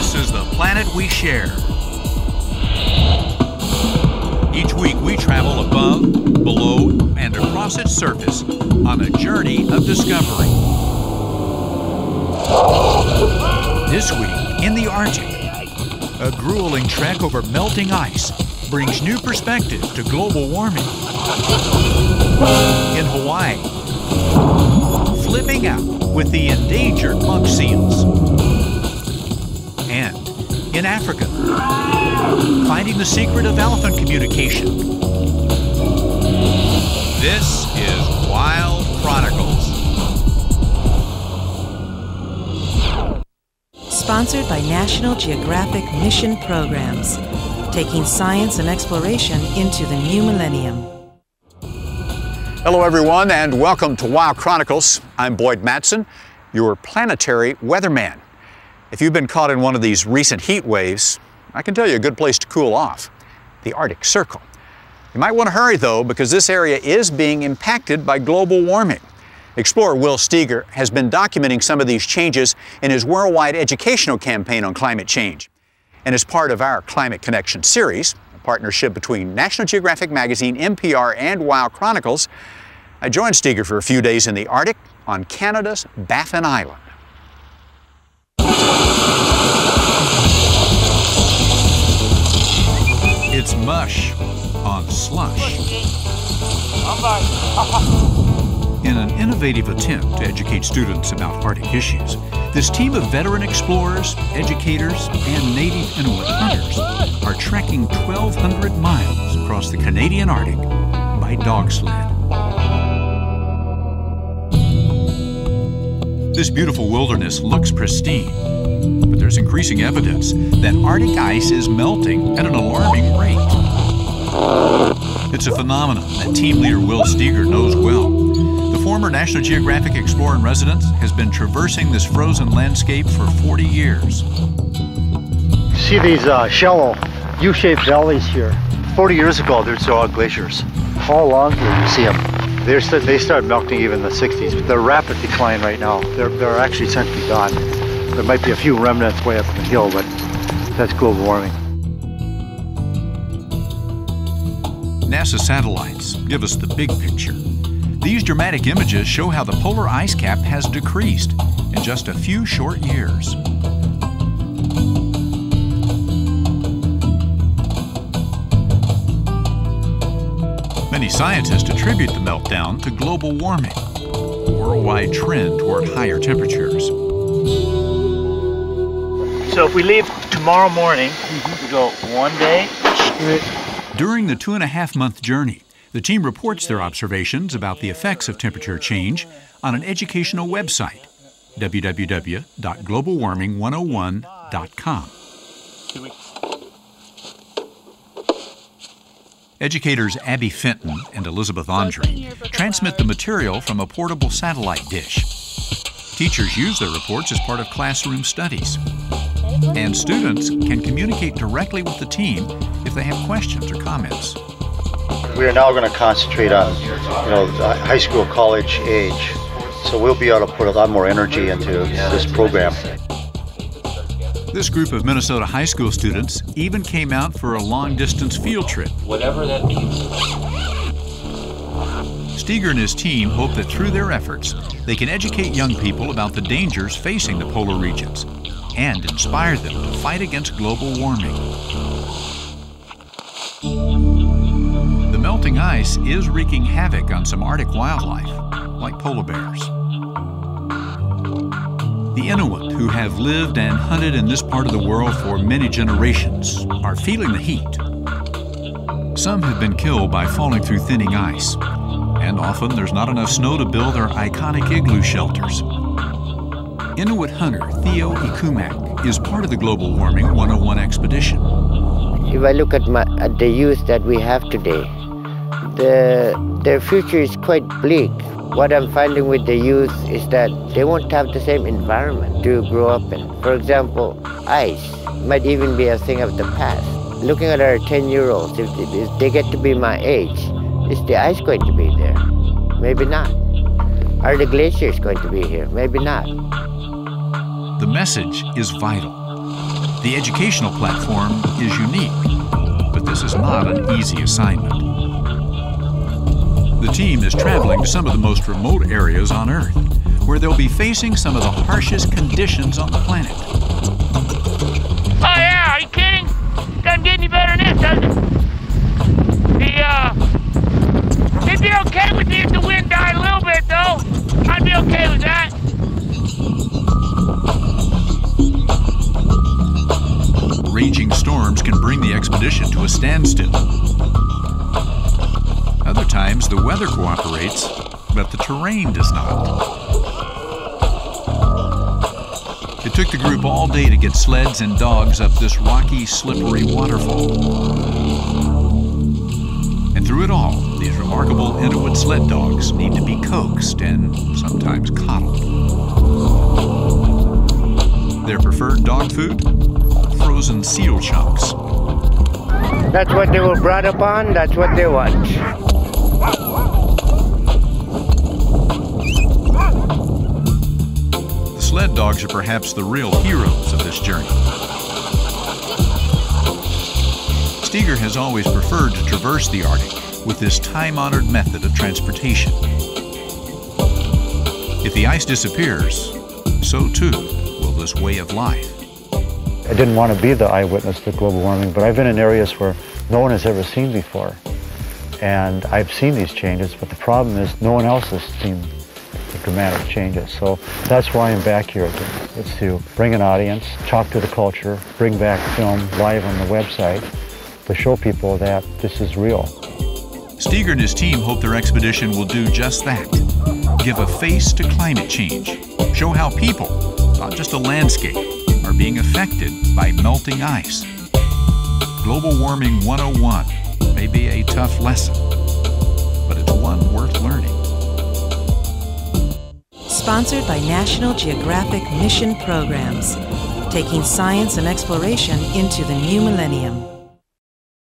This is the planet we share. Each week we travel above, below, and across its surface on a journey of discovery. This week in the Arctic, a grueling trek over melting ice brings new perspective to global warming. In Hawaii, flipping out with the endangered monk seals. And in Africa, finding the secret of elephant communication. This is Wild Chronicles. Sponsored by National Geographic Mission Programs, taking science and exploration into the new millennium. Hello everyone, and welcome to Wild Chronicles. I'm Boyd Matson, your planetary weatherman. If you've been caught in one of these recent heat waves, I can tell you a good place to cool off, the Arctic Circle. You might want to hurry though, because this area is being impacted by global warming. Explorer Will Steger has been documenting some of these changes in his worldwide educational campaign on climate change. And as part of our Climate Connection series, a partnership between National Geographic Magazine, NPR, and Wild Chronicles, I joined Steger for a few days in the Arctic on Canada's Baffin Island. It's mush on slush. In an innovative attempt to educate students about Arctic issues, this team of veteran explorers, educators, and native Inuit hunters are trekking 1,200 miles across the Canadian Arctic by dog sled. This beautiful wilderness looks pristine, but there's increasing evidence that Arctic ice is melting at an alarming rate. It's a phenomenon that team leader Will Steger knows well. The former National Geographic Explorer-in-Residence has been traversing this frozen landscape for 40 years. See these shallow U-shaped valleys here. 40 years ago, there's all glaciers. All along here, you see them. They start melting even in the 60s, but they're rapid decline right now. They're actually essentially gone. There might be a few remnants way up the hill, but that's global warming. NASA satellites give us the big picture. These dramatic images show how the polar ice cap has decreased in just a few short years. Many scientists attribute the meltdown to global warming, a worldwide trend toward higher temperatures. So if we leave tomorrow morning, we go one day. During the 2.5-month journey, the team reports their observations about the effects of temperature change on an educational website, www.globalwarming101.com. Educators Abby Fenton and Elizabeth Andre transmit the material from a portable satellite dish. Teachers use their reports as part of classroom studies. And students can communicate directly with the team if they have questions or comments. We are now going to concentrate on, the high school, college age. So we'll be able to put a lot more energy into this program. This group of Minnesota high school students even came out for a long-distance field trip. Whatever that means. Steger and his team hope that through their efforts, they can educate young people about the dangers facing the polar regions and inspire them to fight against global warming. The melting ice is wreaking havoc on some Arctic wildlife, like polar bears. The Inuit, who have lived and hunted in this part of the world for many generations, are feeling the heat. Some have been killed by falling through thinning ice, and often there's not enough snow to build their iconic igloo shelters. Inuit hunter Theo Ikumak is part of the Global Warming 101 expedition. If I look at the youth that we have today, their future is quite bleak. What I'm finding with the youth is that they won't have the same environment to grow up in. For example, ice might even be a thing of the past. Looking at our 10-year-olds, if they get to be my age, is the ice going to be there? Maybe not. Are the glaciers going to be here? Maybe not. The message is vital. The educational platform is unique, but this is not an easy assignment. The team is traveling to some of the most remote areas on Earth, where they'll be facing some of the harshest conditions on the planet. Oh yeah, are you kidding? Doesn't get any better than this, does it? It'd be okay with me if the wind died a little bit, though. I'd be okay with that. Raging storms can bring the expedition to a standstill. Other times, the weather cooperates, but the terrain does not. It took the group all day to get sleds and dogs up this rocky, slippery waterfall. And through it all, these remarkable Inuit sled dogs need to be coaxed and sometimes coddled. Their preferred dog food? Frozen seal chunks. That's what they were brought up on, that's what they want. The sled dogs are perhaps the real heroes of this journey. Steger has always preferred to traverse the Arctic with this time-honored method of transportation. If the ice disappears, so too will this way of life. I didn't want to be the eyewitness to global warming, but I've been in areas where no one has ever seen before. And I've seen these changes, but the problem is no one else has seen the dramatic changes. So that's why I'm back here again. It's to bring an audience, talk to the culture, bring back film live on the website to show people that this is real. Steger and his team hope their expedition will do just that. Give a face to climate change. Show how people, not just a landscape, are being affected by melting ice. Global Warming 101 may be a tough lesson, but it's one worth learning. Sponsored by National Geographic Mission Programs, taking science and exploration into the new millennium.